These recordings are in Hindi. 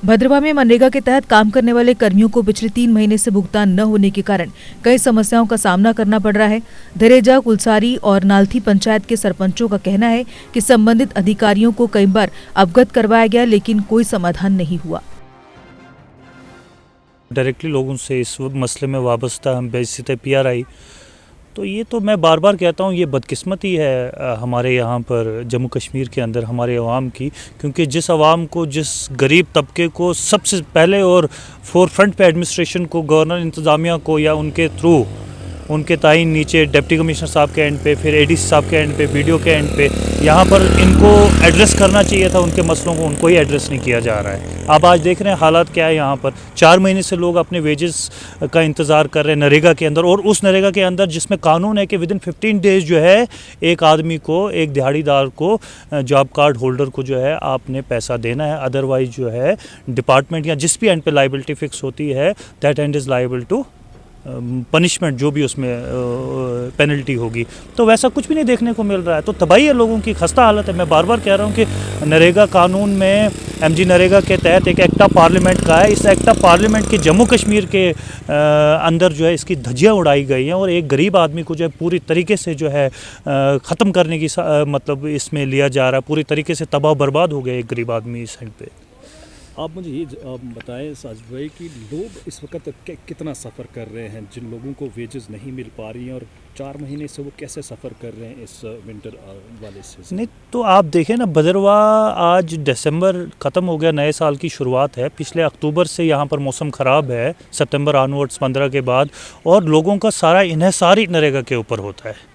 भद्रवाह में मनरेगा के तहत काम करने वाले कर्मियों को पिछले 3 महीने से भुगतान न होने के कारण कई समस्याओं का सामना करना पड़ रहा है। धरेजा, कुलसारी और नालथी पंचायत के सरपंचों का कहना है कि संबंधित अधिकारियों को कई बार अवगत करवाया गया, लेकिन कोई समाधान नहीं हुआ। डायरेक्टली लोगों से इस मसले में वाबस्ता हम बेइज्जती PRI, तो ये तो मैं बार बार कहता हूँ, ये बदकिस्मती है हमारे यहाँ पर जम्मू कश्मीर के अंदर हमारे अवाम की, क्योंकि जिस अवाम को, जिस गरीब तबके को सबसे पहले और फोरफ्रंट पे एडमिनिस्ट्रेशन को, गवर्नर इंतज़ामिया को या उनके थ्रू उनके ताइन नीचे डिप्टी कमिश्नर साहब के एंड पे, फिर ADC साहब के एंड पे, BDO के एंड पे, यहाँ पर इनको एड्रेस करना चाहिए था उनके मसलों को, उनको ही एड्रेस नहीं किया जा रहा है। आप आज देख रहे हैं हालात क्या है यहाँ पर। 4 महीने से लोग अपने वेजेस का इंतज़ार कर रहे हैं नरेगा के अंदर, और उस नरेगा के अंदर जिसमें कानून है कि विदिन 15 डेज़ जो है एक आदमी को, एक दिहाड़ीदार को, जॉब कार्ड होल्डर को जो है आपने पैसा देना है, अदरवाइज जो है डिपार्टमेंट या जिस भी एंड पे लाइबिलिटी फिक्स होती है, that and is liable to punishment, जो भी उसमें पेनल्टी होगी। तो वैसा कुछ भी नहीं देखने को मिल रहा है, तो तबाही है, लोगों की खस्ता हालत है। मैं बार बार कह रहा हूँ कि नरेगा कानून में, MG नरेगा के तहत एक एक्ट ऑफ पार्लियामेंट का है, इस एक्ट ऑफ पार्लियामेंट के जम्मू कश्मीर के अंदर जो है इसकी धज्जियाँ उड़ाई गई हैं, और एक गरीब आदमी को जो है पूरी तरीके से जो है ख़त्म करने की मतलब इसमें लिया जा रहा है, पूरी तरीके से तबाह बर्बाद हो गया एक गरीब आदमी इस एंड पे। आप मुझे ये बताएं साजिद भाई कि लोग इस वक्त कितना सफ़र कर रहे हैं, जिन लोगों को वेजेस नहीं मिल पा रही हैं, और 4 महीने से वो कैसे सफ़र कर रहे हैं इस विंटर वाले से? नहीं तो आप देखें ना, भद्रवाह आज दिसंबर ख़त्म हो गया, नए साल की शुरुआत है। पिछले अक्टूबर से यहाँ पर मौसम ख़राब है, सितंबर ऑनवर्ड्स 15 के बाद, और लोगों का सारा इन्हिसार ही नरेगा के ऊपर होता है।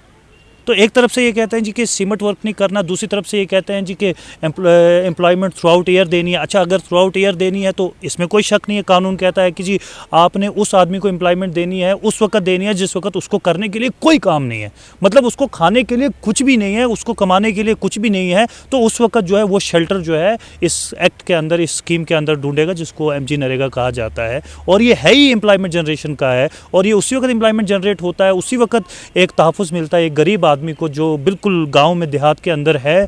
तो एक तरफ से ये कहते हैं जी कि सीमेंट वर्क नहीं करना, दूसरी तरफ से ये कहते हैं जी कि एम्प्लॉयमेंट थ्रू आउट ईयर देनी है। अच्छा, अगर थ्रू आउट ईयर देनी है तो इसमें कोई शक नहीं है, कानून कहता है कि जी आपने उस आदमी को एम्प्लॉयमेंट देनी है, उस वक्त देनी है जिस वक्त उसको करने के लिए कोई काम नहीं है, मतलब उसको खाने के लिए कुछ भी नहीं है, उसको कमाने के लिए कुछ भी नहीं है, तो उस वक्त जो है वो शेल्टर जो है इस एक्ट के अंदर, इस स्कीम के अंदर ढूंढेगा, जिसको MG नरेगा कहा जाता है। और ये है ही एम्प्लॉयमेंट जनरेशन का है, और ये उसी वक्त एम्प्लॉयमेंट जनरेट होता है, उसी वक्त एक तहफ़्फ़ुज़ मिलता है एक गरीब आदमी को जो बिल्कुल गांव में, देहात के अंदर है,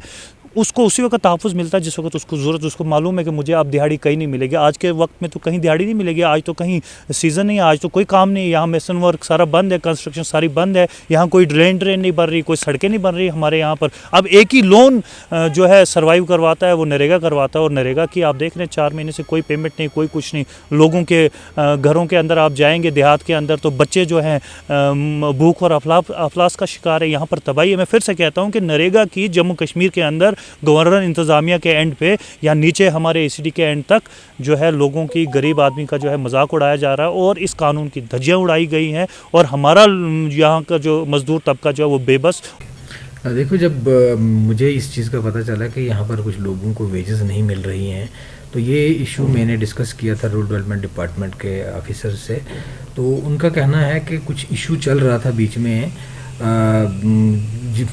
उसको उसी वक्त तहफ़्फ़ुज़ मिलता है जिस वक्त उसको ज़रूरत। उसको मालूम है कि मुझे अब दिहाड़ी कहीं नहीं मिलेगी, आज के वक्त में तो कहीं दिहाड़ी नहीं मिलेगी, आज तो कहीं सीज़न नहीं है, आज तो कोई काम नहीं है, यहाँ मेसन वर्क सारा बंद है, कंस्ट्रक्शन सारी बंद है, यहाँ कोई ड्रेन नहीं बन रही, कोई सड़कें नहीं बन रही हमारे यहाँ पर। अब एक ही लोन जो है सर्वाइव करवाता है, वो नरेगा करवाता है, और नरेगा की आप देख रहे हैं 4 महीने से कोई पेमेंट नहीं, कोई कुछ नहीं। लोगों के घरों के अंदर आप जाएंगे देहात के अंदर, तो बच्चे जो हैं भूख और अफलास का शिकार है, यहाँ पर तबाही है। मैं फिर से कहता हूँ कि नरेगा की जम्मू कश्मीर के अंदर गवर्नर इंतज़ामिया के एंड पे या नीचे हमारे ACD के एंड तक जो है लोगों की, गरीब आदमी का जो है मजाक उड़ाया जा रहा है, और इस कानून की धज्जियाँ उड़ाई गई हैं, और हमारा यहाँ का जो मजदूर तबका जो है वो बेबस। देखो, जब मुझे इस चीज़ का पता चला कि यहाँ पर कुछ लोगों को वेजेस नहीं मिल रही हैं, तो ये इशू मैंने डिस्कस किया था रूरल डेवलपमेंट डिपार्टमेंट के ऑफिसर से। तो उनका कहना है कि कुछ इशू चल रहा था बीच में,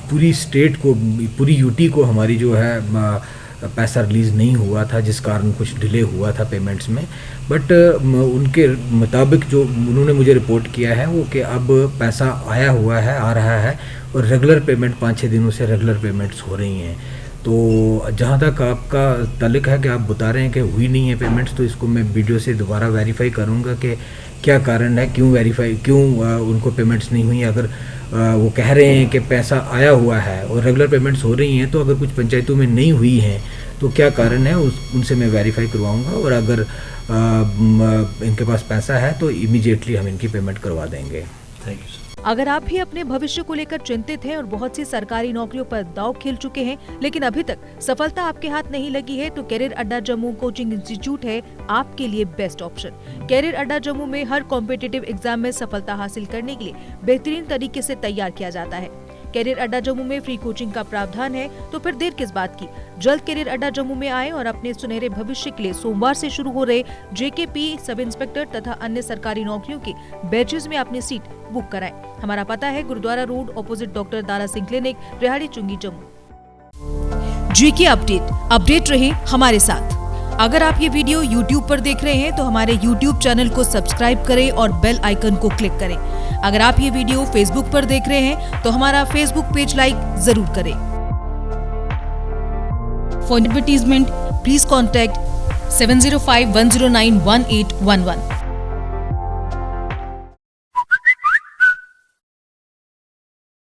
पूरी स्टेट को, पूरी UT को हमारी जो है पैसा रिलीज़ नहीं हुआ था, जिस कारण कुछ डिले हुआ था पेमेंट्स में। बट उनके मुताबिक जो उन्होंने मुझे रिपोर्ट किया है वो कि अब पैसा आया हुआ है, आ रहा है, और रेगुलर पेमेंट 5-6 दिनों से रेगुलर पेमेंट्स हो रही हैं। तो जहाँ तक आपका ताल्लुक है कि आप बता रहे हैं कि हुई नहीं है पेमेंट्स, तो इसको मैं वीडियो से दोबारा वेरीफाई करूँगा कि क्या कारण है, क्यों उनको पेमेंट्स नहीं हुई। अगर वो कह रहे हैं कि पैसा आया हुआ है और रेगुलर पेमेंट्स हो रही हैं, तो अगर कुछ पंचायतों में नहीं हुई हैं तो क्या कारण है, उनसे मैं वेरीफाई करवाऊँगा, और अगर इनके पास पैसा है तो इमीडिएटली हम इनकी पेमेंट करवा देंगे। Thank you. अगर आप भी अपने भविष्य को लेकर चिंतित हैं और बहुत सी सरकारी नौकरियों पर दांव खेल चुके हैं, लेकिन अभी तक सफलता आपके हाथ नहीं लगी है, तो कैरियर अड्डा जम्मू कोचिंग इंस्टीट्यूट है आपके लिए बेस्ट ऑप्शन। कैरियर अड्डा जम्मू में हर कॉम्पिटिटिव एग्जाम में सफलता हासिल करने के लिए बेहतरीन तरीके से तैयार किया जाता है। कैरियर अड्डा जम्मू में फ्री कोचिंग का प्रावधान है, तो फिर देर किस बात की। जल्द कैरियर अड्डा जम्मू में आएं और अपने सुनहरे भविष्य के लिए सोमवार से शुरू हो रहे JKP, सब इंस्पेक्टर तथा अन्य सरकारी नौकरियों के बैचेस में अपनी सीट बुक कराएं। हमारा पता है Gurudwara road, opposite doctor Dara Singh clinic, Rehari Chungi, Jammu. JK update रहे हमारे साथ। अगर आप ये वीडियो YouTube पर देख रहे हैं तो हमारे YouTube चैनल को सब्सक्राइब करें और बेल आइकन को क्लिक करें। अगर आप ये वीडियो Facebook पर देख रहे हैं तो हमारा Facebook पेज लाइक जरूर करें। For advertisement please contact 7051091811।